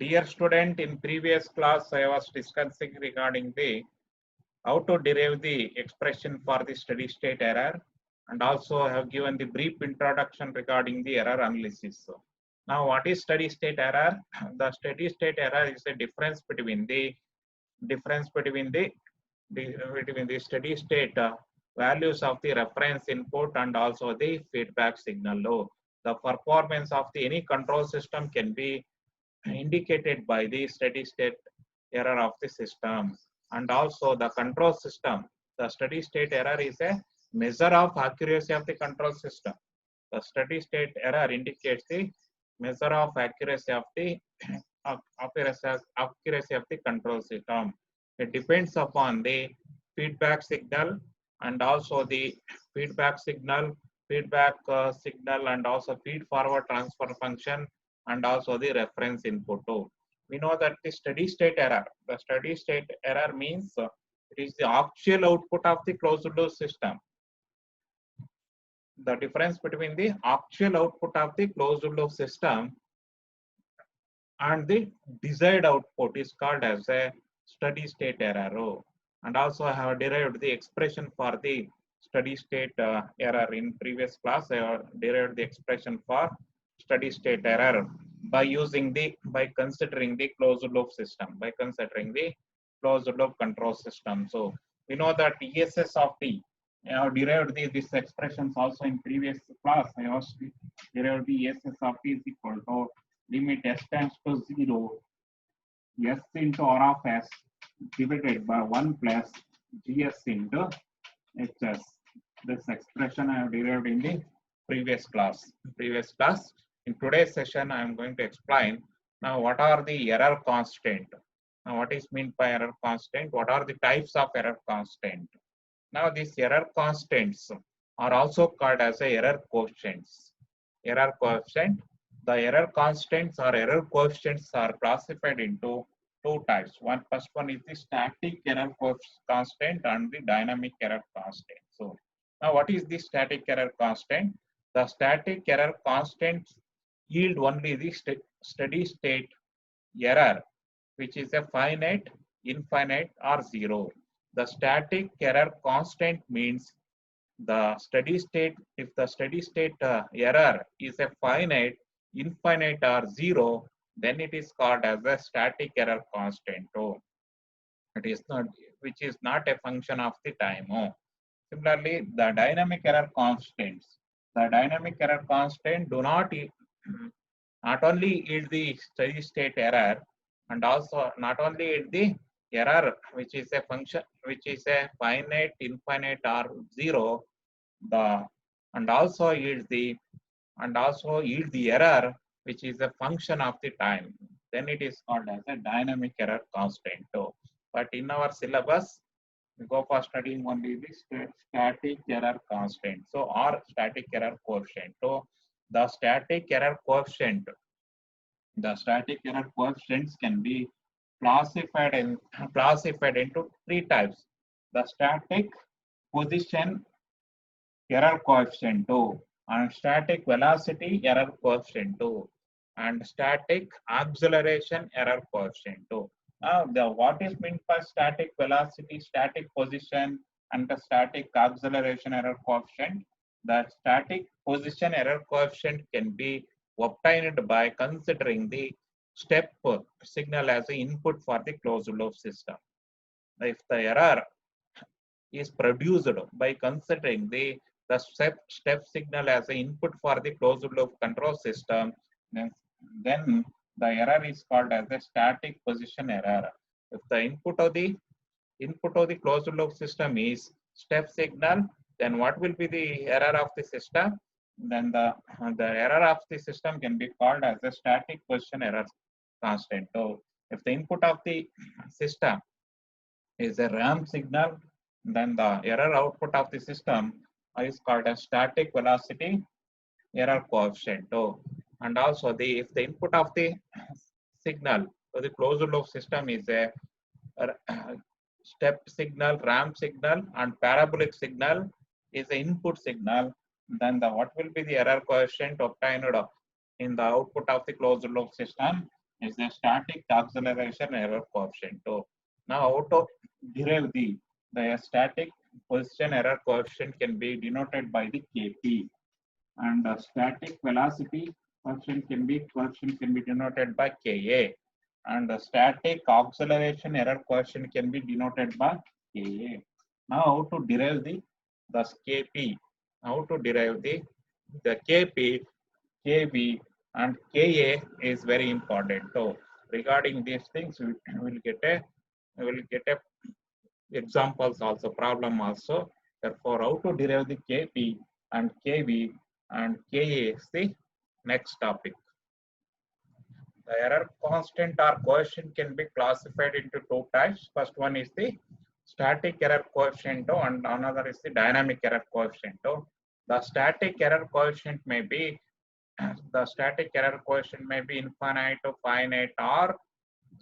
Dear student, in previous class I was discussing regarding the how to derive the expression for the steady state error, and also I have given the brief introduction regarding the error analysis. Now what is steady state error? The steady state error is a difference between the between the steady state values of the reference input and also the feedback signal. The performance of the any control system can be indicated by the steady state error of the system, and also the control system. The steady state error is a measure of accuracy of the control system. The steady state error indicates the measure of accuracy of the accuracy of the control system. It depends upon the feedback signal, and also the feedback signal, signal, and also feed forward transfer function, and also the reference input too. We know that the steady state error, the steady state error means it is the actual output of the closed loop system. The difference between the actual output of the closed loop system and the desired output is called as a steady state error. And also I have derived the expression for the steady state error in previous class. I have derived the expression for steady state error by considering the closed loop system, by considering the closed loop control system. So we know that ESS of T. I have derived these expressions also in previous class. I have derived the ESS of T is equal to limit s tends to 0, s into r of s divided by 1 plus gs into hs. This expression I have derived in the previous class. In today's session, I am going to explain now what are the error constant. Now, what is meant by error constant? What are the types of error constant? Now, these error constants are also called as a error coefficients. Error coefficient. The error constants or error coefficients are classified into two types. First one is the static error constant and the dynamic error constant. So now what is the static error constant? The static error constants yield only the steady state error, which is a finite, infinite, or zero. The static error constant means the steady state, if the steady state error is a finite, infinite, or zero, then it is called as a static error constant. It is not, which is not a function of the time. Similarly, the dynamic error constants. The dynamic error constant do not only yield the steady state error, and also not only yield the error which is a function, which is a finite, infinite, or zero, and also yield the error which is a function of the time. Then it is called as a dynamic error constant. But in our syllabus, we go for studying only the static error constant. So, or static error coefficient. So, the static error coefficients can be classified into three types. The static position error coefficient 2, and static velocity error coefficient 2, and static acceleration error coefficient 2. Now, what is meant by static velocity, static position, and the static acceleration error coefficient? The static position error coefficient can be obtained by considering the step signal as the input for the closed loop system. If the error is produced by considering the step signal as an input for the closed loop control system, then the error is called as a static position error. If the input of the closed loop system is step signal, then what will be the error of the system? Then the error of the system can be called as a static position error constant. So if the input of the system is a ramp signal, then the error output of the system is called as static velocity error coefficient. And also if the input of the signal to the closed loop system is a step signal, ramp signal, and parabolic signal is the input signal, then what will be the error coefficient obtained in the output of the closed loop system? is the static acceleration error coefficient. So now how to derive the static position error coefficient can be denoted by the Kp, and the static velocity coefficient can be denoted by Ka, and the static acceleration error coefficient can be denoted by Ka. Now how to derive the Kp? How to derive the Kp, Kb, and Ka is very important. So regarding these things, we will get a examples also, problem also. Therefore, how to derive the Kp and Kb and Ka is the next topic. The error constant or coefficient can be classified into two types. First one is the static error coefficient and another is the dynamic error coefficient. The static error coefficient may be infinite to finite or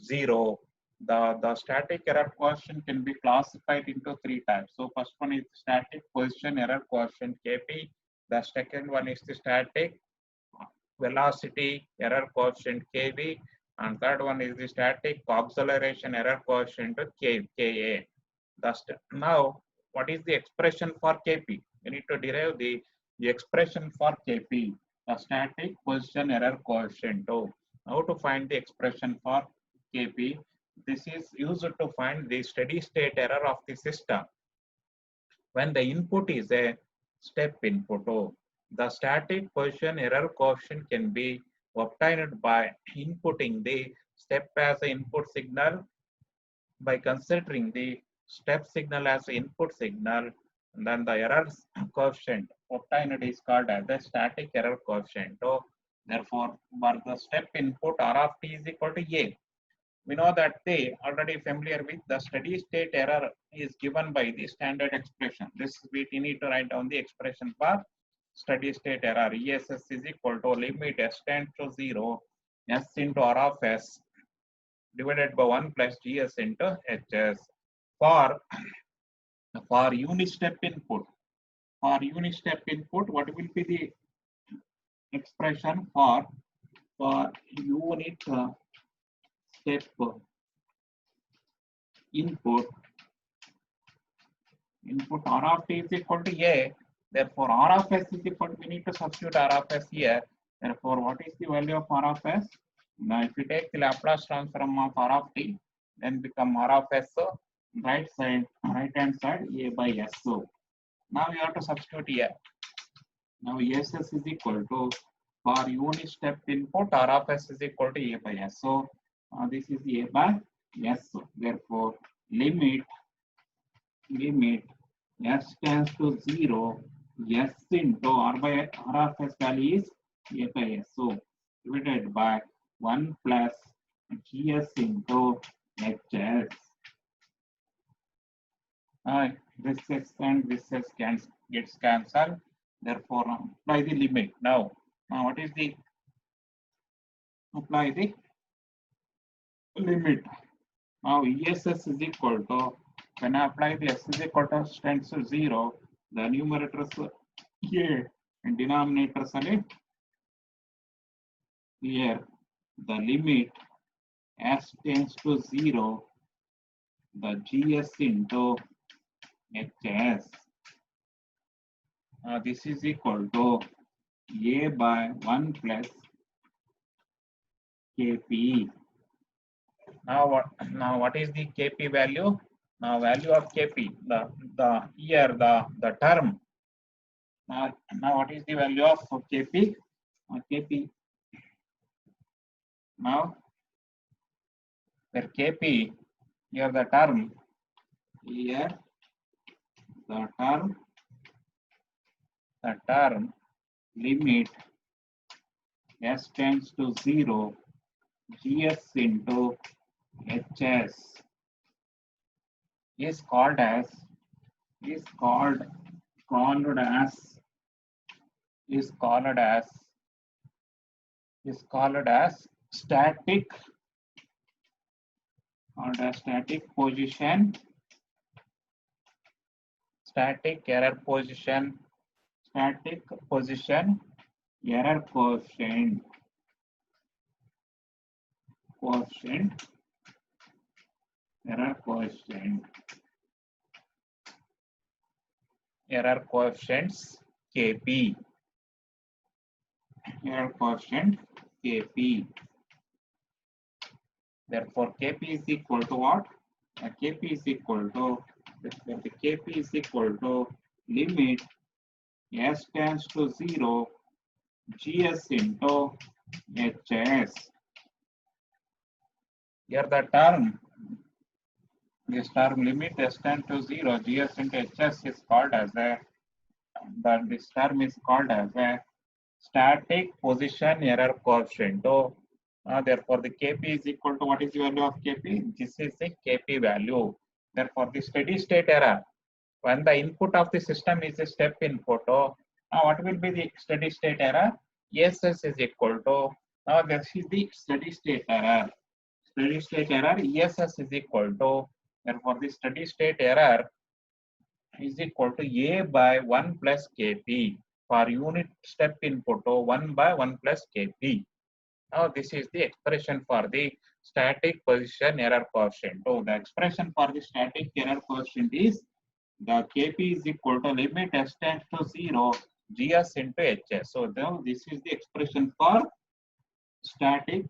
zero. The static error coefficient can be classified into three types. So first one is static position error coefficient Kp. The second one is the static velocity error coefficient Kb, and third one is the static acceleration error coefficient Ka. Now, what is the expression for Kp? We need to derive the expression for Kp, the static position error coefficient. So, how to find the expression for Kp? This is used to find the steady state error of the system when the input is a step input. The static position error coefficient can be obtained by inputting the step as an input signal by considering the step signal as an input signal, and then the error coefficient obtained is called as the static error coefficient. So, therefore, for the step input R of t is equal to A. We know that they already familiar with the steady state error is given by the standard expression. This we need to write down the expression for steady state error. ESS is equal to limit s tends to 0, s into R of s divided by 1 plus GS into HS. For unit step input, what will be the expression for unit step input R of t is equal to A. Therefore, R of s is equal to, we need to substitute R of s here. Therefore, what is the value of R of s? Now, if we take the Laplace transform of R of t, then become R of s, right hand side A by s. So, now you have to substitute here. Now, ESS is equal to, for unit step input, R of s is equal to A by s. So, this is A by s. Therefore, limit s tends to 0, s into R of s value is A by s. So, divided by 1 plus GS into HS. This s and this s gets cancelled. Therefore, apply the limit. Now what is the apply the limit? Now ESS is equal to, when I apply the s is equal to tends to 0, the numerators A and denominators are here. The limit s tends to 0, the GS into HS. This is equal to A by 1 plus Kp. Now what is the Kp value? Now value of Kp, the term. Now what is the value of Kp? Kp. Now where Kp, here the term, the term limit s tends to 0, GS into HS is called as static position, static error position error coefficient. coefficient, error coefficients Kp, error coefficient Kp. Therefore, Kp is equal to what? Kp is equal to, the Kp is equal to limit s tends to 0 gs into hs. Here the term, this term limit s tends to 0 gs into hs is called as a, this term is called as a static position error coefficient. So, therefore, the Kp is equal to, what is the value of Kp? This is the Kp value. Therefore, the steady state error, when the input of the system is a step input, now what will be the steady state error? ESS is equal to, now this is the steady state error. Steady state error, ESS is equal to, therefore, the steady state error is equal to A by 1 plus Kp. For unit step input, 1 by 1 plus Kp. Now, this is the expression for the static position error coefficient. So, the expression for the static error coefficient is the Kp is equal to limit s tends to 0 gs into hs. So, now this is the expression for static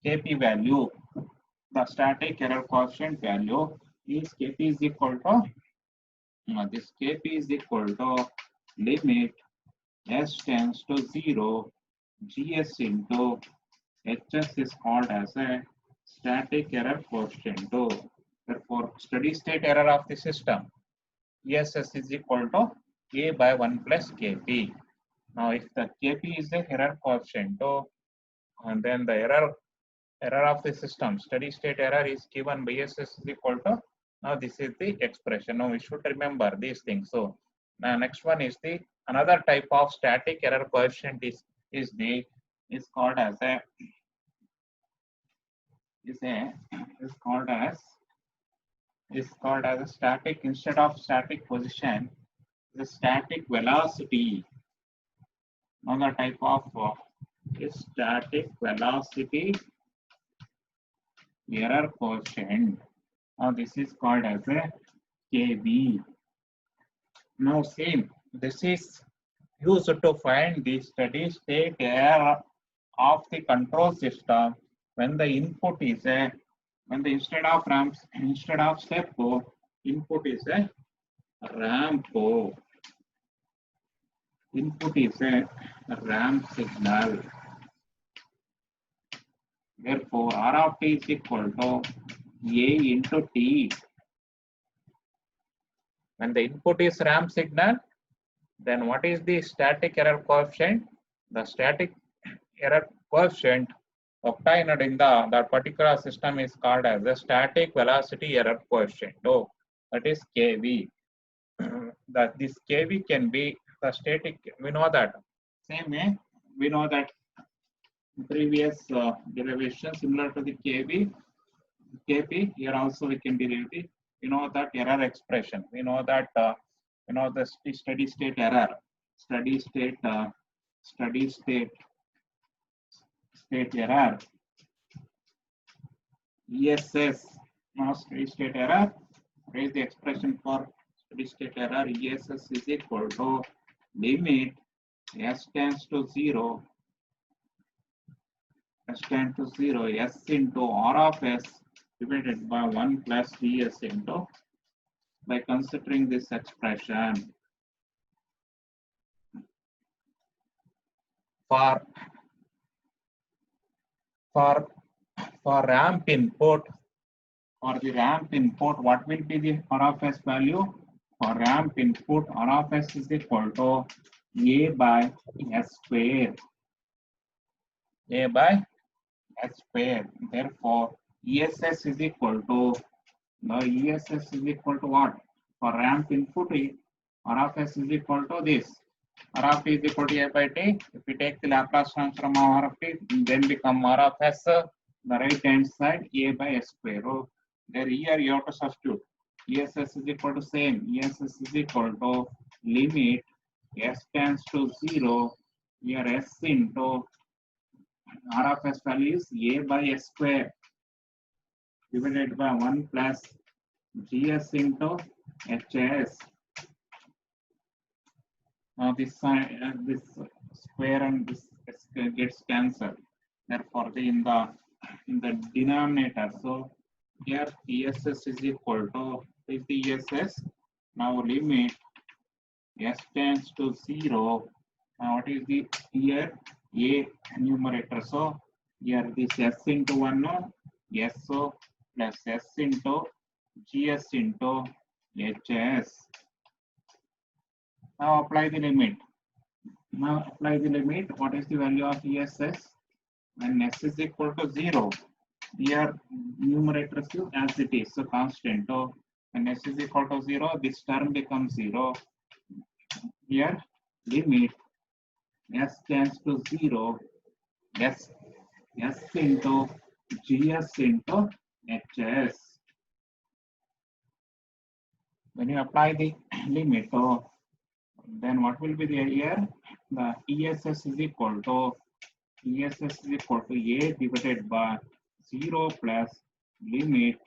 Kp value. The static error coefficient value is Kp is equal to, this Kp is equal to limit s tends to 0 gs into hs is called as a static error coefficient. Therefore, steady state error of the system, ESS is equal to A by 1 plus Kp. Now, if the Kp is the error coefficient, and then the error of the system, steady state error is given by ESS is equal to, now this is the expression. Now, we should remember these things. So, now next one is the another type of static error coefficient is called as a static, instead of static position, the static velocity. Another type of static velocity error coefficient. Now this is called as a Kv. Now same, this is used to find the steady state error of the control system when the input is a, when the instead of step input is a ramp, input is a ramp signal. Therefore, R of t is equal to A into t. When the input is ramp signal, then what is the static error coefficient? The static error coefficient obtained in that particular system is called as the static velocity error coefficient. So, that is Kv. That this Kv can be the static, we know that. Same way, we know that previous derivation similar to the Kp, here also we can derive it. We know that error expression. We know that the steady state error, steady state error, ESS. Now steady state error. What is the expression for steady state error? ESS is equal to limit s tends to 0. S tends to 0, S into R of S divided by 1 plus Ds into, by considering this expression. For ramp input, for the ramp input, what will be the R of S value? For ramp input, R of S is equal to A by S square. A by S square. Therefore, ESS is equal to, ESS is equal to what? For ramp input, R of S is equal to this. R of t is equal to A by t. If we take the Laplace transform of R of t, then become R of S, the right hand side, A by S square. Oh, there here you have to substitute. ESS is equal to same. ESS is equal to limit S tends to 0, here S into R of S value is A by S square divided by 1 plus GS into HS. Now this square and this gets cancelled. Therefore, in the denominator, so here ESS is equal to is the ESS. Now limit S tends to 0. Now what is the here A numerator? So here this S into 1 SO plus S into GS into HS. Now apply the limit. What is the value of ESS? When S is equal to 0, here numerator is as it is, so constant. So when S is equal to 0, this term becomes 0. Here limit S tends to 0, S into GS into HS. When you apply the limit, then what will be there here? The ESS is equal to A divided by 0 plus limit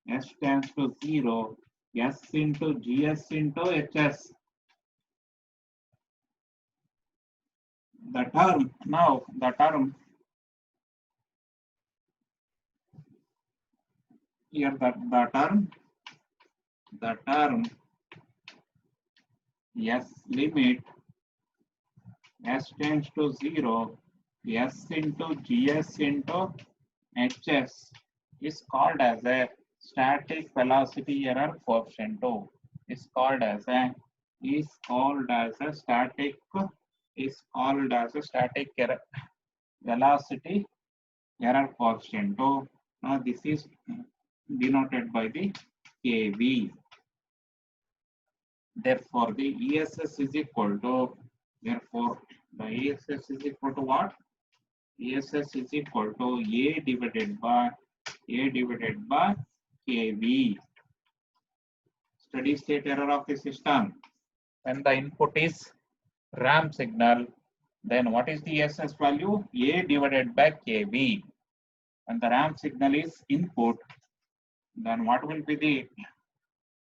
S tends to 0, S into GS into HS. The term here the term S limit S tends to 0, S into GS into HS is called as a static velocity error coefficient. Is called as a static error velocity error coefficient. Now this is denoted by the KV. Therefore, the ESS is equal to, therefore, the ESS is equal to what? ESS is equal to A divided by KV. Steady state error of the system. When the input is ramp signal, then what is the ESS value? A divided by KV. When the ramp signal is input, then what will be the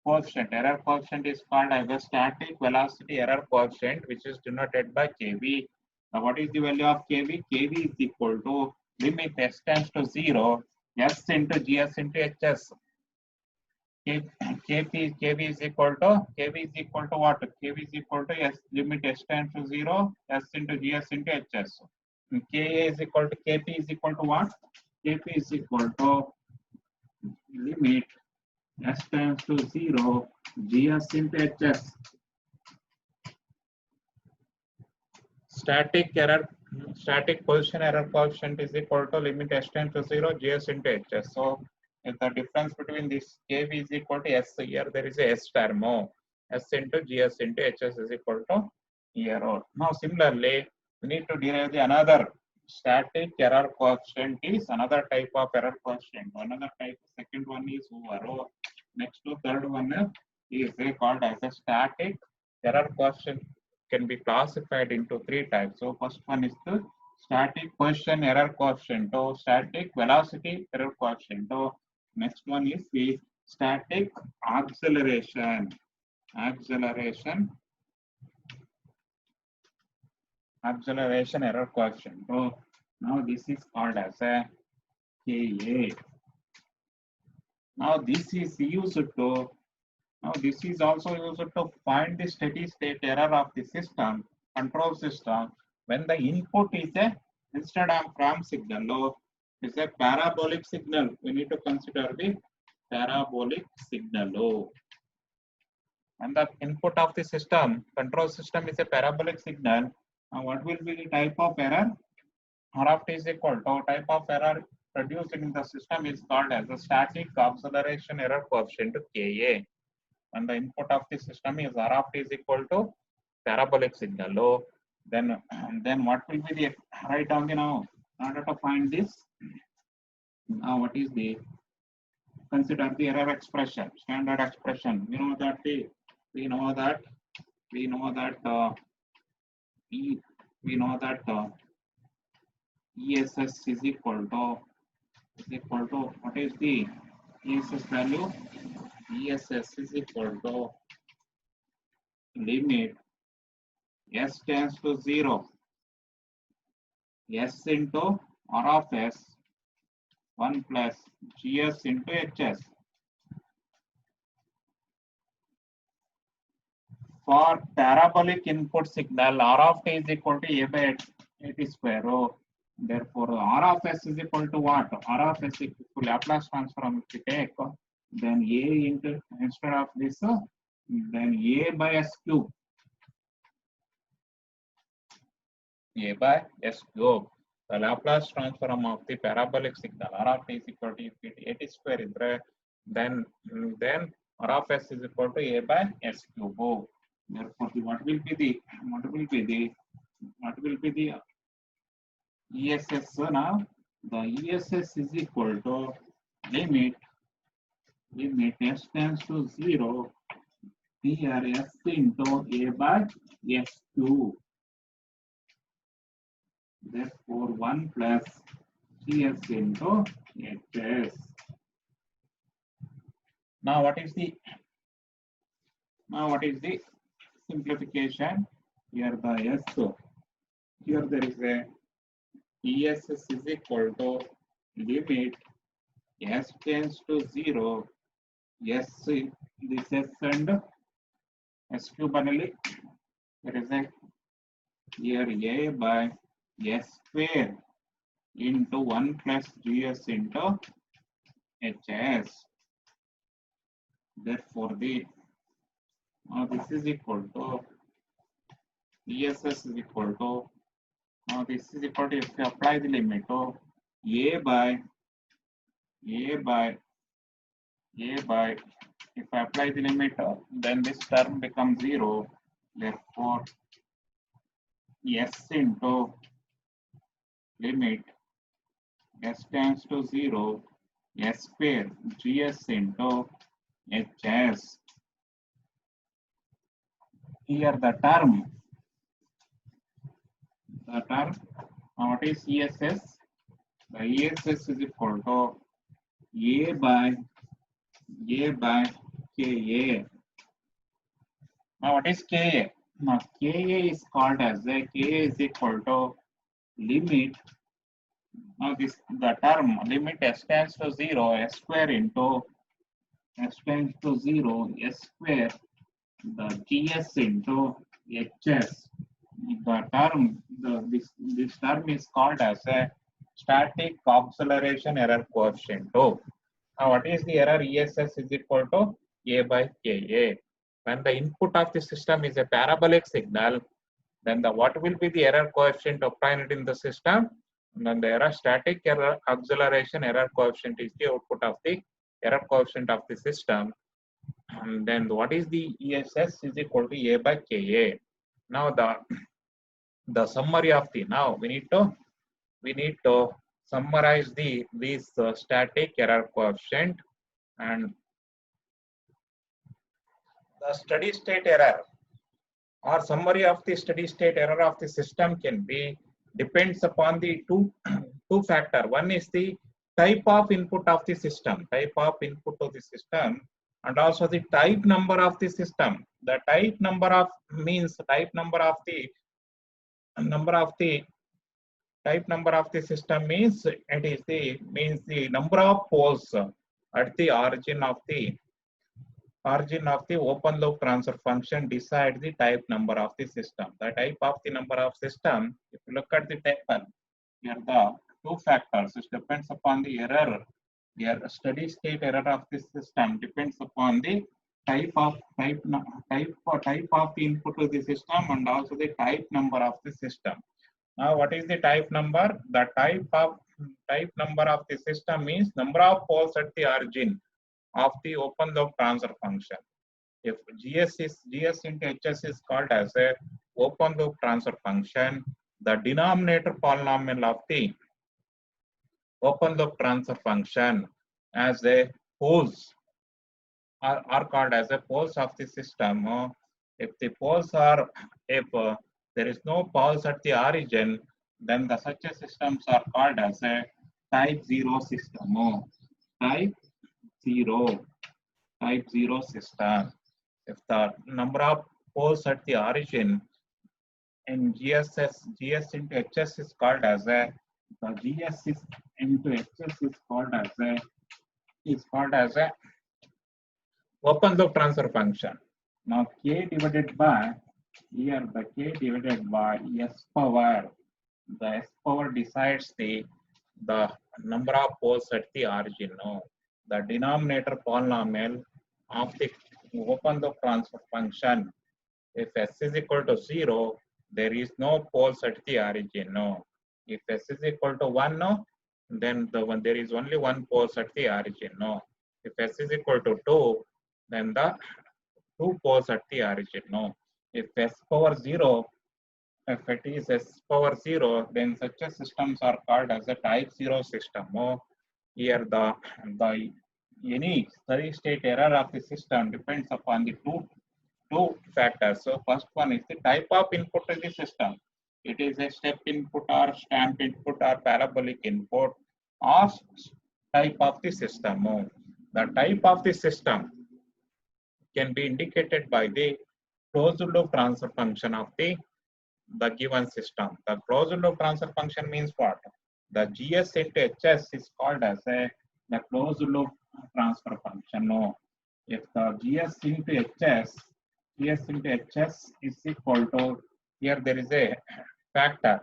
coefficient? Error coefficient is called as a static velocity error coefficient, which is denoted by KV. Now, what is the value of KV? KV is equal to limit S tends to 0, S into GS into HS. KV is equal to what? KV is equal to S limit S tends to 0, S into GS into HS. And KA is equal to KP is equal to what? KP is equal to limit S tends to 0, GS into HS. Static position error coefficient is equal to limit S tends to 0, GS into HS. So if the difference between this KV is equal to S, here there is a S term, S into GS into HS is equal to here. Now similarly, we need to derive the another static error coefficient is another type of error coefficient. Another type, second one is over. Next to third one is called as a static error coefficient. Can be classified into three types. So first one is the static position error coefficient, static velocity error coefficient. Next one is the static acceleration error coefficient. So now this is called as a KA. Now this is also used to find the steady state error of the system, control system, when the input is instead of ramp signal, is a parabolic signal. We need to consider the parabolic signal. And the input of the system, control system is a parabolic signal. Now what will be the type of error? R of t is equal to type of error produced in the system is called as a static acceleration error coefficient Ka. And the input of the system is R of t is equal to parabolic signal. Then what will be the right down now? In order to find this, now what is the consider the error expression, standard expression. We know that ESS is equal to what is the ESS value? ESS is equal to limit S tends to 0, S into R of S 1 plus GS into HS. For parabolic input signal, R of t is equal to A by 80 square. Oh, therefore, R of S is equal to what? R of S equal to Laplace transform if we take, then A into, instead of this, then A by S cube. A by S cube. The Laplace transform of the parabolic signal R of t is equal to 80 square is there, then R of S is equal to A by S cube. Oh, therefore, what will be the ESS? So now the ESS is equal to limit S tends to 0 here S into A by S cube. Therefore, 1 plus CS into HS. Now what is the simplification? Here the S. Here there is a ESS is equal to limit S tends to 0. S this S and S cube only. There is a here A by S square into 1 plus GS into HS. Therefore, this is equal to ESS is equal to this is equal to, if you apply the limit of A by if I apply the limit, then this term becomes 0. Therefore, S into limit S tends to 0 S square GS into HS. Here the term what is ESS? The ESS is equal to A by KA. Now what is KA? Now KA is called as KA is equal to limit. Now the term limit S tends to 0 S square into S tends to 0 S square the GS into HS. The term this term is called as a static acceleration error coefficient. Now what is the error? ESS is equal to A by KA. When the input of the system is a parabolic signal, then what will be the error coefficient obtained in the system? And then the static error acceleration error coefficient is the output of the error coefficient of the system. And then what is the ESS is equal to A by KA. Now the summary of the we need to summarize this static error coefficient, and the steady state error or summary of the steady state error of the system can be depends upon the two factor. One is the type of input of the system, and also the type number of the system. The type number of the system means it is the number of poles at the origin of the open loop transfer function decide the type number of the system. The type of the number of system, if you look at the table, here the two factors, it depends upon the error. Here steady state error of the system depends upon the type of the input to the system and also the type number of the system. Now what is the type number? The type number of the system means number of poles at the origin of the open loop transfer function. If GS into HS is called as a open loop transfer function, the denominator polynomial of the open loop transfer function as a poles are called as a poles of the system. If there is no poles at the origin, then the such a systems are called as a type 0 system. Type 0, type 0 system. If the number of poles at the origin in GS into HS is called as a, the GS is into HS is called as a open loop transfer function. Now K divided by, here the K divided by S power, the S power decides the number of poles at the origin. No, the denominator polynomial of the open loop transfer function. If S is equal to 0, there is no poles at the origin. No. If S is equal to 1, no, then there is only one poles at the origin. No. If S is equal to 2, then the two poles at the origin. No. If S power 0, if it is S power 0, then such a systems are called as a type 0 system. Here the any steady state error of the system depends upon the two factors. So first one is the type of input to the system. It is a step input or stamp input or parabolic input or type of the system. The type of the system can be indicated by the closed loop transfer function of the given system. The closed loop transfer function means what? The GS into HS is called as the closed loop transfer function. No. If the GS into HS is equal to, here there is a factor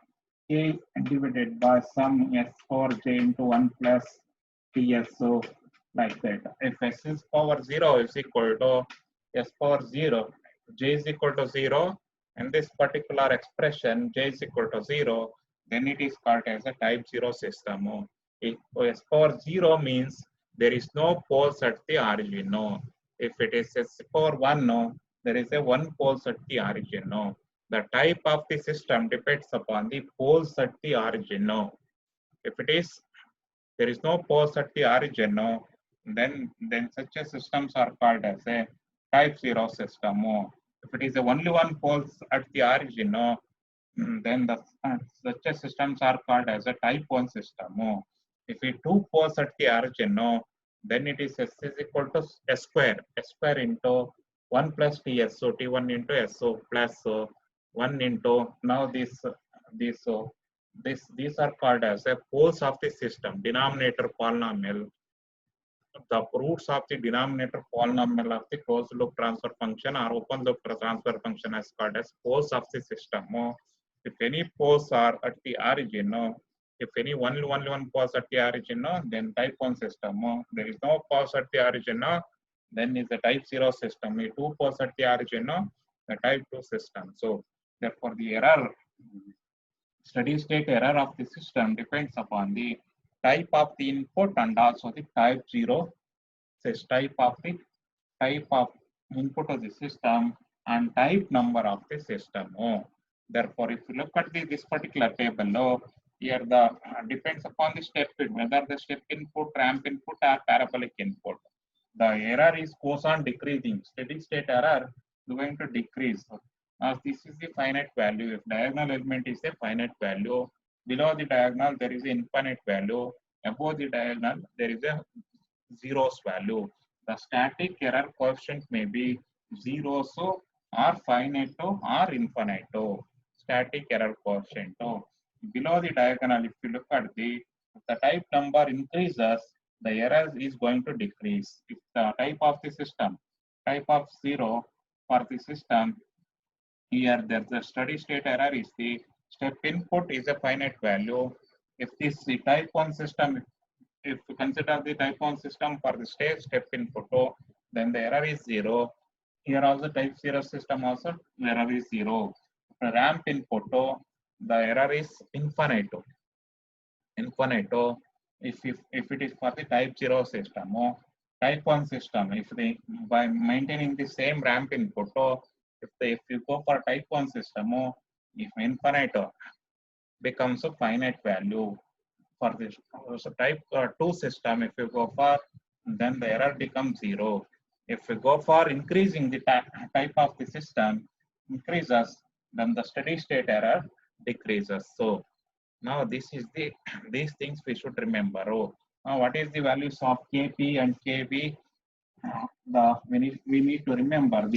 K divided by some S power J into 1 plus TSO, like that. If S is power 0 is equal to S power 0, J is equal to 0, and this particular expression J is equal to 0, then it is called as a type 0 system. If S power 0 means there is no poles at the origin. No. If it is S power 1, no, there is a one poles at the origin. No. The type of the system depends upon the poles at the origin. No. If it is there is no poles at the origin, no, then such a systems are called as a type 0 system. If it is only one poles at the origin, no, then such a systems are called as a type 1 system. If it two poles at the origin, no, then it is S is equal to S square into 1 plus TS, so T1 into SO plus 1 into, now these are called as a poles of the system, denominator polynomial. The roots of the denominator polynomial of the closed loop transfer function or open loop transfer function is called as poles of the system. If any poles are at the origin, if any only one poles at the origin, then type 1 system. There is no poles at the origin, then is the type 0 system. If two poles at the origin, the type 2 system. So therefore the error, steady state error of the system depends upon the type of the input and also the type 0 type of input of the system and type number of the system. Therefore, if you look at this particular table, here the depends upon the step in, whether the step input, ramp input, or parabolic input. The error goes on decreasing. Steady state error is going to decrease. As this is the finite value. If diagonal element is a finite value, below the diagonal there is an infinite value. Above the diagonal there is a zeros value. The static error coefficient may be zeros or finite or infinite. Static error coefficient. Below the diagonal, if you look at the type number increases, the error is going to decrease. If the type of the system, type of 0 for the system, here there's a steady state error is the step input is a finite value. If this the type 1 system, if you consider the type 1 system for the step input, then the error is 0. Here also type 0 system also the error is 0. For ramp input, the error is infinite. If it is for the type 0 system, type 1 system, if they by maintaining the same ramp input, if you go for type 1 system, if infinite becomes a finite value. For this so type 2 system, if you go for, then the error becomes 0. If you go for increasing the type of the system increases, then the steady state error decreases. So Now this is the these things we should remember. Oh, now what is the values of Kp and Kv? We need to remember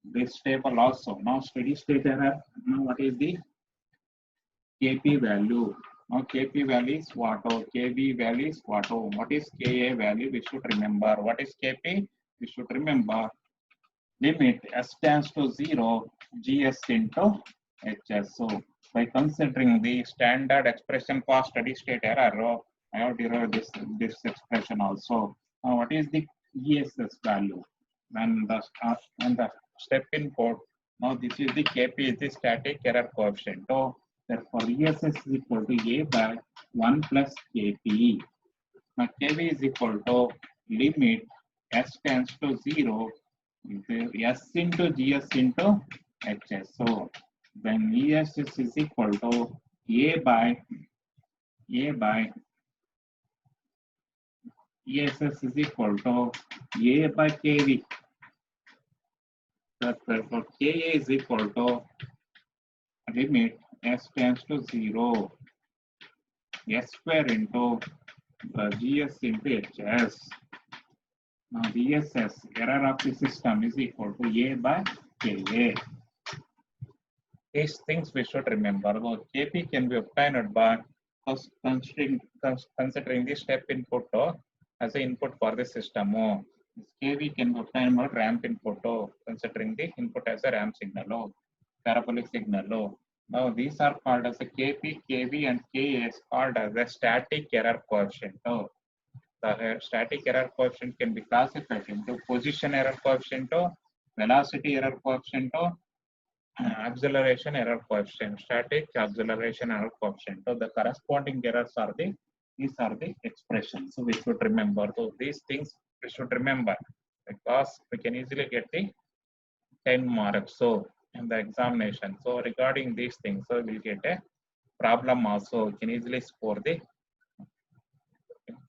this table also. Now steady state error. Now what is the Kp value? Now Kp value is what? Oh, Kv value is what? Oh, what is Ka value? We should remember. What is Kp? We should remember. Limit s tends to 0 gs into hs. So by considering the standard expression for steady state error, I have derived this expression also. Now what is the ESS value? When the step input, now this is the Kp is the static error coefficient. So therefore ESS is equal to A by 1 plus Kp. Now Kv is equal to limit s tends to 0 S into GS into HS. So then ESS is equal to A by ESS is equal to A by KV. Therefore, Ka is equal to limit S tends to 0 S square into GS into HS. Now ESS, error of the system, is equal to A by Ka. These things we should remember. So Kp can be obtained by considering the step input as an input for the system. Kv can be obtained by ramp input considering the input as a ramp signal, parabolic signal. Now these are called as a Kp, Kv, and Ka is called as a static error coefficient. The static error coefficient can be classified into position error coefficient, velocity error coefficient, acceleration error coefficient, static acceleration error coefficient. So the corresponding errors are these are the expressions. So we should remember. So these things we should remember because we can easily get the 10 marks. So in the examination. So regarding these things, so we'll get a problem also. We can easily score the.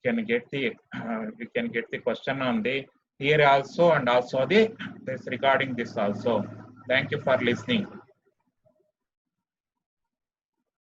We can get the question on the here also and also this regarding this also. Thank you for listening.